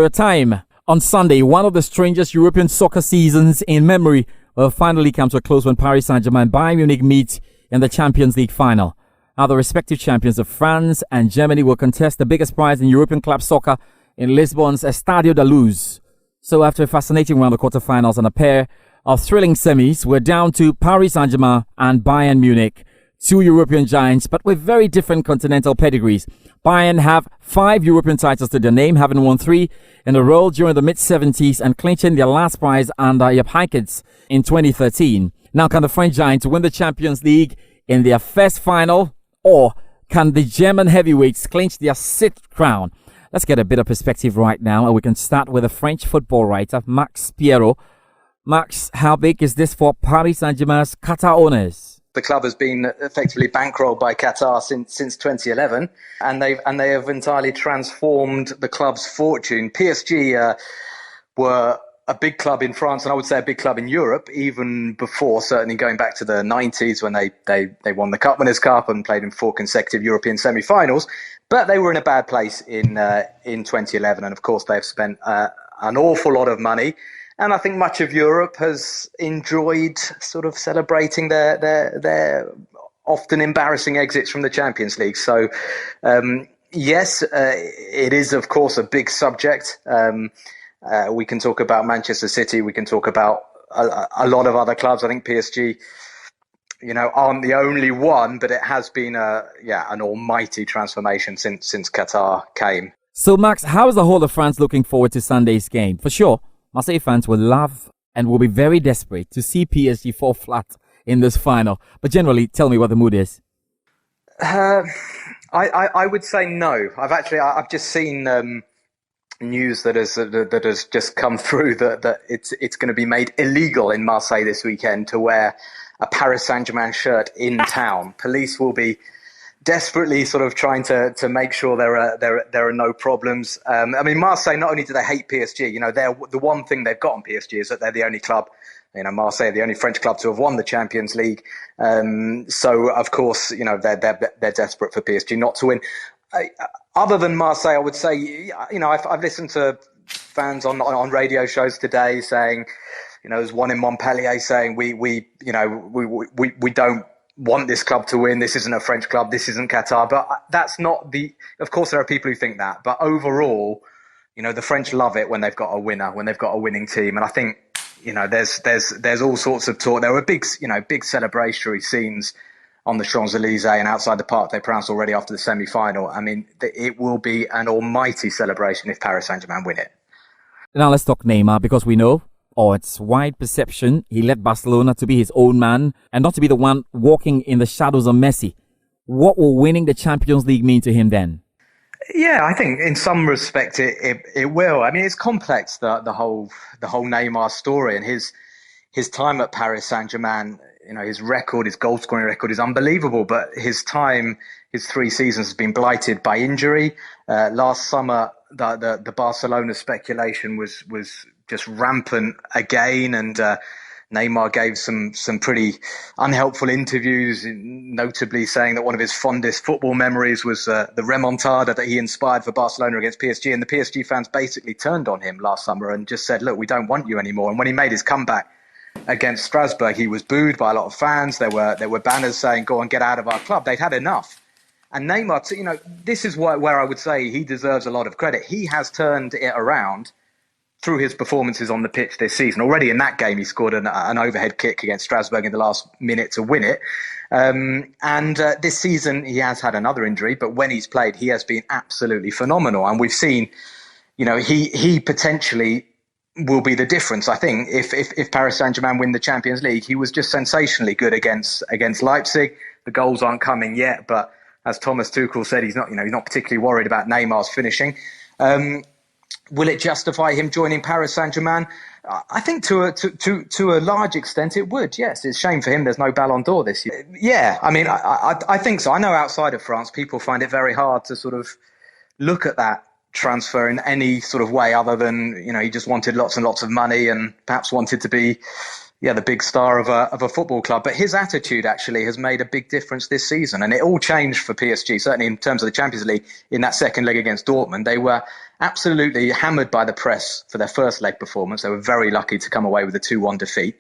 Extra time. On Sunday, one of the strangest European soccer seasons in memory will finally come to a close when Paris Saint-Germain and Bayern Munich meet in the Champions League final. Now, the respective champions of France and Germany will contest the biggest prize in European club soccer in Lisbon's Estadio da Luz. So after a fascinating round of quarterfinals and a pair of thrilling semis, we're down to Paris Saint-Germain and Bayern Munich. Two European giants, but with very different continental pedigrees. Bayern have 5 European titles to their name, having won 3 in a row during the mid-70s and clinching their last prize under Jupp Heynckes in 2013. Now, can the French giants win the Champions League in their first final, or can the German heavyweights clinch their 6th crown? Let's get a bit of perspective right now, and we can start with a French football writer, Matt Spiro. Max, how big is this for Paris Saint-Germain's Qatar owners? The club has been effectively bankrolled by Qatar since 2011, and they have entirely transformed the club's fortune. PSG were a big club in France, and I would say a big club in Europe, even before, certainly going back to the 90s when they won the Cup Winners' Cup and played in 4 consecutive European semi-finals. But they were in a bad place in 2011, and of course they've spent an awful lot of money. And I think much of Europe has enjoyed sort of celebrating their often embarrassing exits from the Champions League. So, yes, it is, of course, a big subject. We can talk about Manchester City. We can talk about a lot of other clubs. I think PSG, aren't the only one, but it has been an almighty transformation since Qatar came. So, Max, how is the whole of France looking forward to Sunday's game? For sure, Marseille fans will love and will be very desperate to see PSG fall flat in this final. But generally, tell me what the mood is. I would say no. I've just seen news that has just come through that it's going to be made illegal in Marseille this weekend to wear a Paris Saint-Germain shirt in town. Police will be desperately sort of trying to make sure there are no problems. Marseille, not only do they hate PSG, they're the one thing they've got on PSG is that they're the only club, Marseille, the only French club to have won the Champions League. So of course, they're desperate for PSG not to win. Other than Marseille, I would say, I've listened to fans on radio shows today saying, there's one in Montpellier saying we don't want this club to win. This isn't a French club. This isn't Qatar. But that's not of course, there are people who think that. But overall, the French love it when they've got a winner, when they've got a winning team. And I think, there's all sorts of talk. There were big celebratory scenes on the Champs-Élysées and outside the Parc des Princes already after the semi-final. It will be an almighty celebration if Paris Saint-Germain win it. Now let's talk Neymar, because we know, it's wide perception, he led Barcelona to be his own man and not to be the one walking in the shadows of Messi. What will winning the Champions League mean to him then? Yeah, I think in some respect it will. It's complex, the whole Neymar story, and his time at Paris Saint-Germain. His record, his goal scoring record is unbelievable, but his 3 seasons has been blighted by injury. Last summer, the Barcelona speculation was just rampant again, and Neymar gave some pretty unhelpful interviews, notably saying that one of his fondest football memories was the remontada that he inspired for Barcelona against PSG, and the PSG fans basically turned on him last summer and just said, look, we don't want you anymore. And when he made his comeback against Strasbourg, he was booed by a lot of fans. There were banners saying, go and get out of our club. They'd had enough. And Neymar, this is where I would say he deserves a lot of credit. He has turned it around through his performances on the pitch this season. Already in that game, he scored an overhead kick against Strasbourg in the last minute to win it. And this season, he has had another injury, but when he's played, he has been absolutely phenomenal. And we've seen, he potentially will be the difference. I think if Paris Saint-Germain win the Champions League, he was just sensationally good against Leipzig. The goals aren't coming yet, but as Thomas Tuchel said, he's not particularly worried about Neymar's finishing. Will it justify him joining Paris Saint-Germain? I think to a large extent it would. Yes, it's a shame for him there's no Ballon d'Or this year. Yeah, I think so. I know outside of France, people find it very hard to sort of look at that transfer in any sort of way other than, he just wanted lots and lots of money and perhaps wanted to be the big star of a football club. But his attitude actually has made a big difference this season, and it all changed for PSG. Certainly in terms of the Champions League, in that second leg against Dortmund, they were absolutely hammered by the press for their first leg performance. They were very lucky to come away with a 2-1 defeat.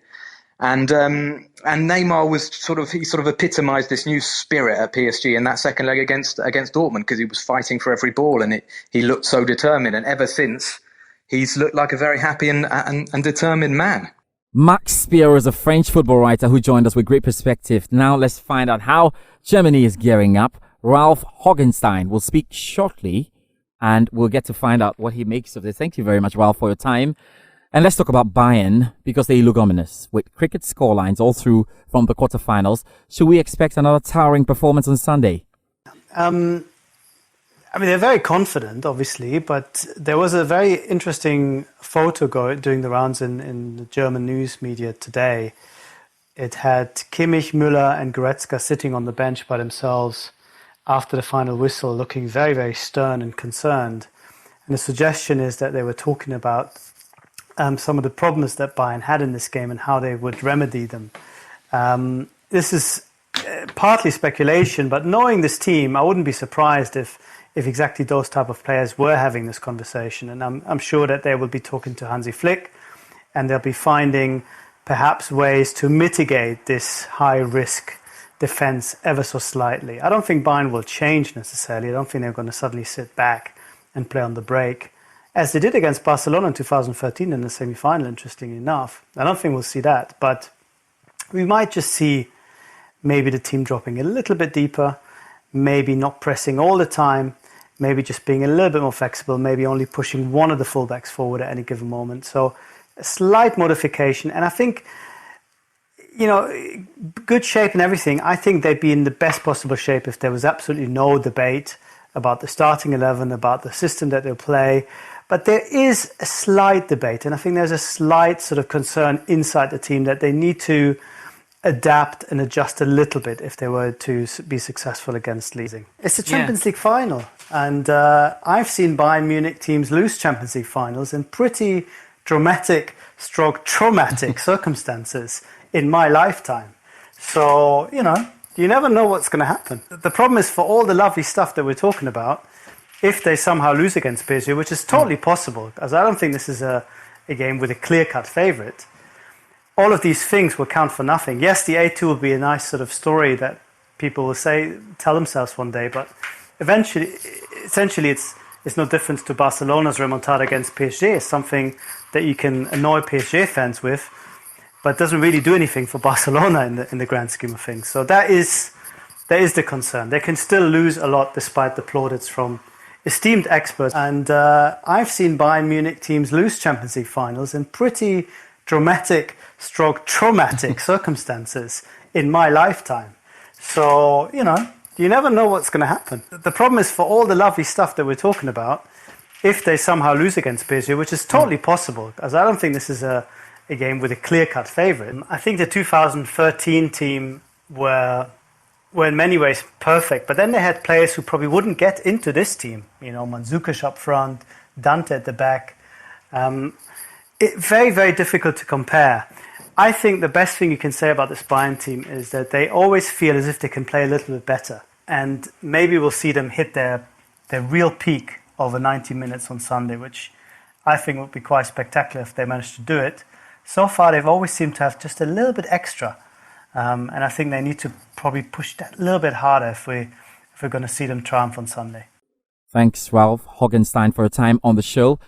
And Neymar was sort of epitomised this new spirit at PSG in that second leg against Dortmund, because he was fighting for every ball, and he looked so determined. And ever since, he's looked like a very happy and determined man. Matt Spiro is a French football writer who joined us with great perspective. Now let's find out how Germany is gearing up. Ralph Hogenstein will speak shortly, and we'll get to find out what he makes of this. Thank you very much, Ralph, for your time. And let's talk about Bayern, because they look ominous with cricket scorelines all through from the quarterfinals. Should we expect another towering performance on Sunday? They're very confident, obviously, but there was a very interesting photo doing the rounds in the German news media today. It had Kimmich, Müller and Goretzka sitting on the bench by themselves after the final whistle, looking very, very stern and concerned. And the suggestion is that they were talking about some of the problems that Bayern had in this game and how they would remedy them. This is partly speculation, but knowing this team, I wouldn't be surprised if exactly those type of players were having this conversation. And I'm sure that they will be talking to Hansi Flick, and they'll be finding perhaps ways to mitigate this high-risk defense ever so slightly. I don't think Bayern will change necessarily. I don't think they're going to suddenly sit back and play on the break, as they did against Barcelona in 2013 in the semi-final, interestingly enough. I don't think we'll see that, but we might just see maybe the team dropping a little bit deeper, maybe not pressing all the time, maybe just being a little bit more flexible, maybe only pushing one of the fullbacks forward at any given moment. So a slight modification. And I think, good shape and everything, I think they'd be in the best possible shape if there was absolutely no debate about the starting 11, about the system that they'll play. But there is a slight debate, and I think there's a slight sort of concern inside the team that they need to adapt and adjust a little bit if they were to be successful against Leeds. It's the Champions League final, and I've seen Bayern Munich teams lose Champions League finals in pretty dramatic stroke traumatic circumstances in my lifetime. So, you never know what's going to happen. The problem is, for all the lovely stuff that we're talking about, if they somehow lose against PSG, which is totally possible, as I don't think this is a game with a clear-cut favourite, all of these things will count for nothing. Yes, the A2 will be a nice sort of story that people will tell themselves one day, but essentially it's no difference to Barcelona's remontada against PSG. It's something that you can annoy PSG fans with, but doesn't really do anything for Barcelona in the grand scheme of things. So that is the concern. They can still lose a lot despite the plaudits from esteemed experts. And I've seen Bayern Munich teams lose Champions League finals in pretty dramatic stroke traumatic circumstances in my lifetime. So, you never know what's going to happen. The problem is, for all the lovely stuff that we're talking about, if they somehow lose against PSG, which is totally possible, as I don't think this is a game with a clear-cut favourite. I think the 2013 team were in many ways perfect, but then they had players who probably wouldn't get into this team. Mandzukic up front, Dante at the back. Very, very difficult to compare. I think the best thing you can say about this Bayern team is that they always feel as if they can play a little bit better. And maybe we'll see them hit their real peak over 90 minutes on Sunday, which I think would be quite spectacular if they manage to do it. So far, they've always seemed to have just a little bit extra. And I think they need to probably push that a little bit harder if we're going to see them triumph on Sunday. Thanks, Ralph Hogenstein, for your time on the show.